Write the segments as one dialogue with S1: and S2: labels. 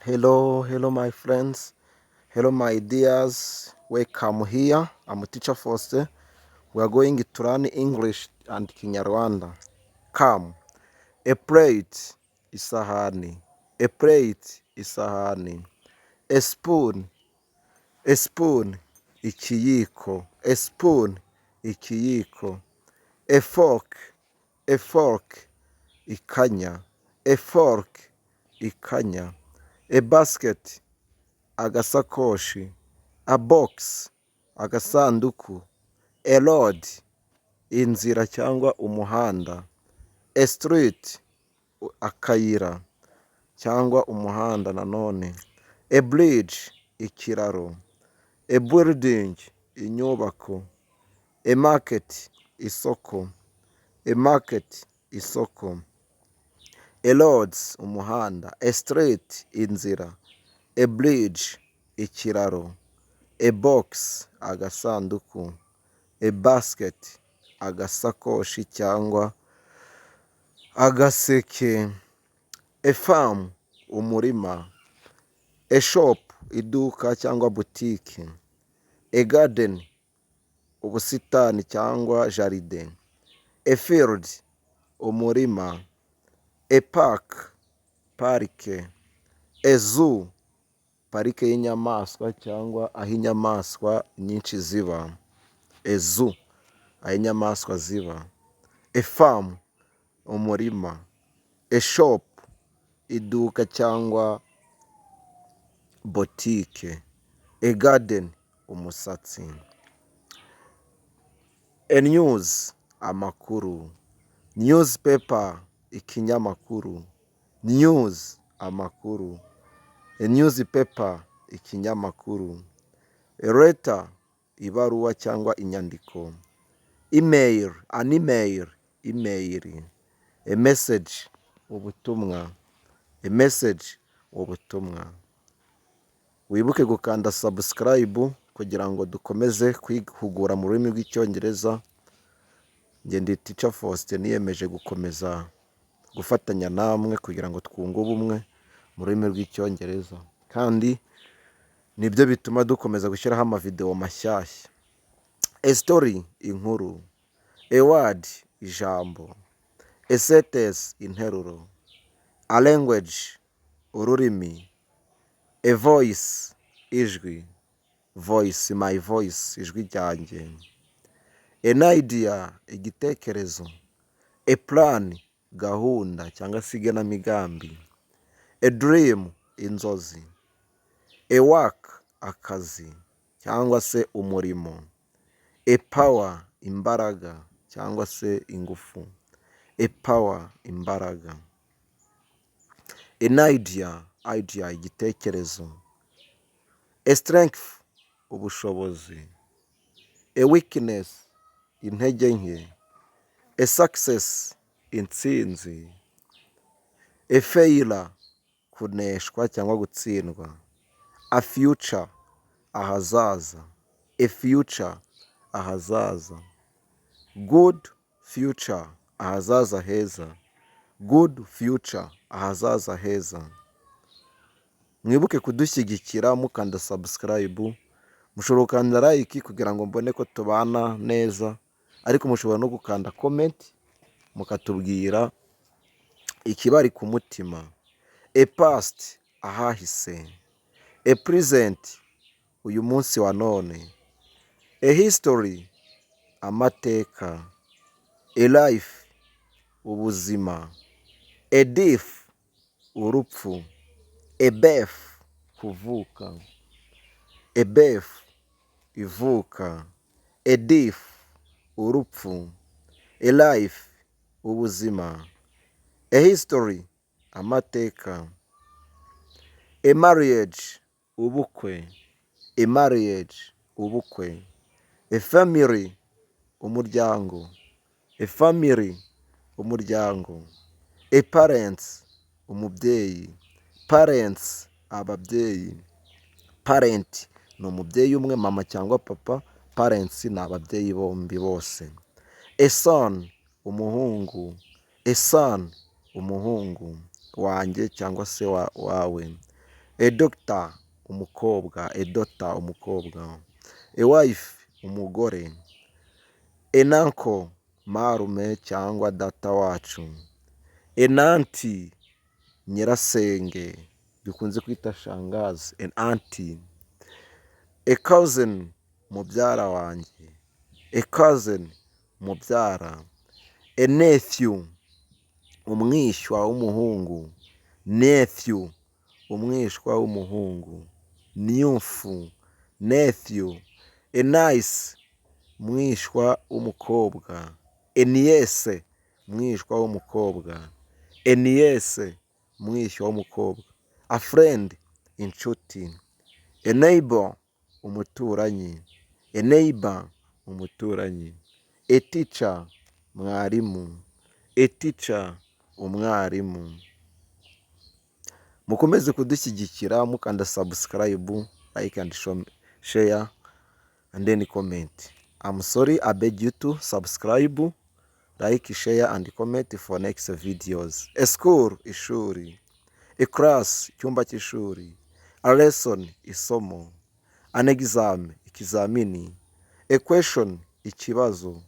S1: Hello, my friends. Hello, my dears. Welcome here. I'm Teacher Foster. We are going to learn English and Kinyarwanda. Come. A plate, isahani. A plate, isahani. A spoon, ikiyiko. A spoon, ikiyiko. A fork, ikanya. A fork, ikanya. A basket, agasakoshi. A box, agasanduku. A road, inzira cyangwa umuhanda. A street, akayira cyangwa umuhanda nanone. A bridge, ikiraro. A building, inyubako. A market, isoko. A market, isoko. A roads, umuhanda. A street, inzira. A bridge, ikiraro. A box, agasanduku. A basket, agasakoshi cyangwa agaseke. A farm, umurima. A shop, iduka cyangwa butike. A garden, ubusitani cyangwa jaride. A field, umurima. A park, parike. A zoo, parike y'inyamaswa cyangwa aho inyamaswa nyinshi ziba. A zoo, aho inyamaswa ziba. A farm, umurima. A shop, iduka cyangwa botike. A garden, umusatsi. A news, amakuru. Newspaper, ikinyamakuru. News, amakuru. A newspaper, ikinyamakuru. A letter, ibaruwa cyangwa inyandiko. Email, an email, email. A message, ubutumwa. A message, ubutumwa. Wibuke gukanda subscribe kugira ngo dukomeze kwihugura mu rurimi rw'icyongereza. Njye ndi Teacher Faustin, niyemeje gukomeza gufatanya namwe kugira ngo twunge ubumwe mu rurimi rw'icyongereza, kandi nibyo bituma dukomeza gushyiraho amavideo mashyashya. A story, inkuru. A word, ijambo. A sentence, interuro. A language, ururimi. A voice, ijwi. Voice, my voice, ijwi ryanjye. An idea, igitekerezo. A plan, gahunda cyangwa se igenamigambi. A dream, inzozi. A work, akazi cyangwa se umurimo. A power, imbaraga cyangwa se ingufu. A power, imbaraga. An idea, igitekerezo. A strength, ubushobozi. A weakness, intege nke. A success, intsinzi. A failure, kuneshwa cyangwa gutsindwa. A future, ahazaza. A future, ahazaza. Good future, ahazaza heza. Good future, ahazaza heza. Mwibuke kudushyigikira mukanda subscribe. Mushobora gukanda like kugira ngo mbone ko tubana neza, ariko mushobora no gukanda comment mukatubwira ikibari ku mutima. A past, ahahise. A present, uyu munsi wa none. A history, amateka. A life, ubuzima. A death, urupfu. A birth, kuvuka. A birth, ivuka. A death, urupfu. A life, ubuzima. A history, amateka. A marriage, ubukwe. A marriage, ubukwe. A family, umuryango. A family, umuryango. A parents, umubyeyi. Parents, ababyeyi. Parent ni umubyeyi umwe, mama cyangwa papa. Parents ni ababyeyi bombi bose. A son, umuhungu. A son, umuhungu wanjye cyangwa se wawe. a doctor umukobwa, a daughter umukobwa, a wife umugore, an uncle marume cyangwa data wacu, an auntie nyirasenge dukunze kwita shangazi, an auntie, a cousin mubyara wanjye, a cousin mubyara, a nephew umwishywa w'umuhungu, nephew umwishywa w'umuhungu, nymphu nephew, a niece umwishywa w'umukobwa, a niece umwishywa w'umukobwa, a niece umwishywa w'umukobwa, a friend inshuti, a neighbor umuturanyi, a neighbor umuturanyi, a teacher mwarimu, a teacher umwarimu. Mukomeze kudushyigikira mukanda subscribe, like and share and then comment. I'm sorry, I beg you to subscribe, like, share and comment for next videos. A school ishuri, a class icyumba cy'ishuri, a lesson isomo, an exam ikizamini, a question ikibazo,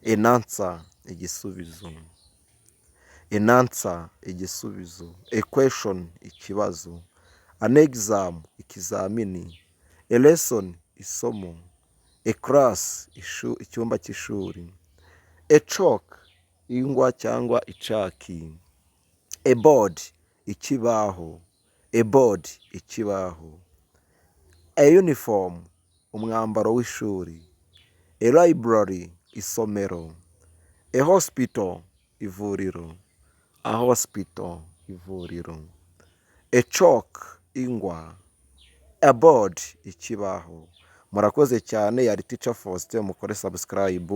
S1: an answer igisubizo, an answer igisubizo, a question ikibazo, an exam ikizamini, a lesson isomo, a class icyumba cy'ishuri, a chalk ingwa cyangwa icaki, a board ikibaho, a board ikibaho, a uniform umwambaro w'ishuri, a library isomero, a hospital ivuriro, a hospital ivuriro, a chalk ingwa, a board ikibaho. Murakoze cyane, yari Teacher Faustin, mukore subscribe.